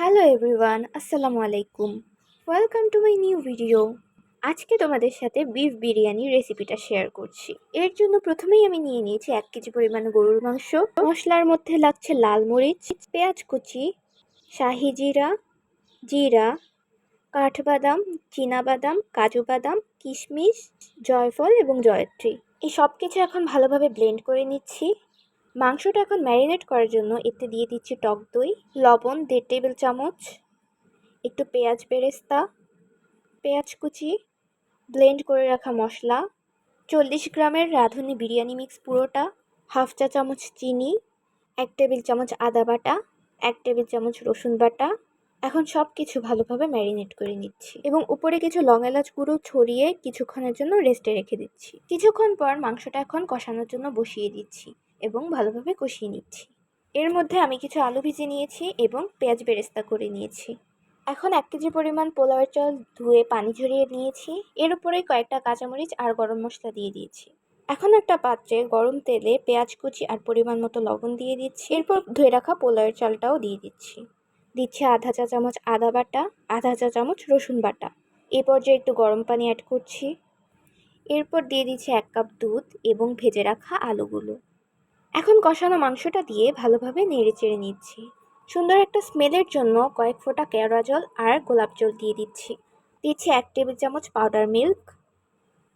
Hello everyone, আসসালামু আলাইকুম। Welcome to my new video. আজকে তোমাদের সাথে বিফ বিরিয়ানি রেসিপিটা শেয়ার করছি। এর জন্য প্রথমেই আমি নিয়ে নিয়েছি 1 কেজি পরিমাণ গরুর মাংস। মশলার মধ্যে লাগছে লাল মরিচ, পেঁয়াজ কুচি, শাহি জিরা, জিরা, কাঠবাদাম, চীনাবাদাম, কাজু বাদাম, কিশমিশ, জয়ফল এবং জয়ত্রী। এই সব কিছু এখন ভালোভাবে ব্লেন্ড করে নিচ্ছি। মাংসটা এখন ম্যারিনেট করার জন্য এতে দিয়ে দিচ্ছি টক দই, লবণ 1.5 টেবিল চামচ, একটু পেঁয়াজ বেরেস্তা, পেঁয়াজ কুচি, ব্লেন্ড করে রাখা মশলা, 40 গ্রামের রাঁধুনি বিরিয়ানি মিক্স পুরোটা, হাফ চা চামচ চিনি, 1 টেবিল চামচ আদা বাটা, 1 টেবিল চামচ রসুন বাটা। এখন সব কিছু ভালোভাবে ম্যারিনেট করে নিচ্ছি এবং উপরে কিছু লং এলাচ গুঁড়ো ছড়িয়ে কিছুক্ষণের জন্য রেস্টে রেখে দিচ্ছি। কিছুক্ষণ পর মাংসটা এখন কষানোর জন্য বসিয়ে দিচ্ছি এবং ভালোভাবে কষিয়ে নিচ্ছি। এর মধ্যে আমি কিছু আলু ভেজে নিয়েছি এবং পেঁয়াজ বেরেস্তা করে নিয়েছি। এখন 1 কেজি পরিমাণ পোলাওয়ের চাল ধুয়ে পানি ঝরিয়ে নিয়েছি। এর উপরে কয়েকটা কাঁচামরিচ আর গরম মশলা দিয়ে দিয়েছি। এখন একটা পাত্রে গরম তেলে পেঁয়াজ কুচি আর পরিমাণ মতো লবণ দিয়ে দিচ্ছি। এরপর ধুয়ে রাখা পোলাওয়ের চালটাও দিয়ে দিচ্ছি। দিচ্ছি আধা চা চামচ আদা বাটা, আধা চা চামচ রসুন বাটা। এই পর্যায়ে একটু গরম পানি অ্যাড করছি। এরপর দিয়ে দিচ্ছি 1 কাপ দুধ এবং ভেজে রাখা আলুগুলো। এখন কষানো মাংসটা দিয়ে ভালোভাবে নেড়ে চেড়ে নিচ্ছি। সুন্দর একটা স্মেলের জন্য কয়েক ফোঁটা কেওড়া জল আর গোলাপ জল দিয়ে দিচ্ছি। 1 টেবিল চামচ পাউডার মিল্ক,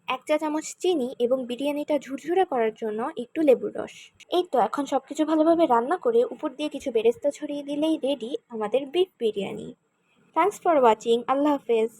1 চা চামচ চিনি এবং বিরিয়ানিটা ঝুরঝুরে করার জন্য একটু লেবুর রস। এই তো এখন সবকিছু ভালোভাবে রান্না করে উপর দিয়ে কিছু বেরেস্তা ছড়িয়ে দিলেই রেডি আমাদের beef biryani. Thanks for watching. আল্লাহ হাফেজ।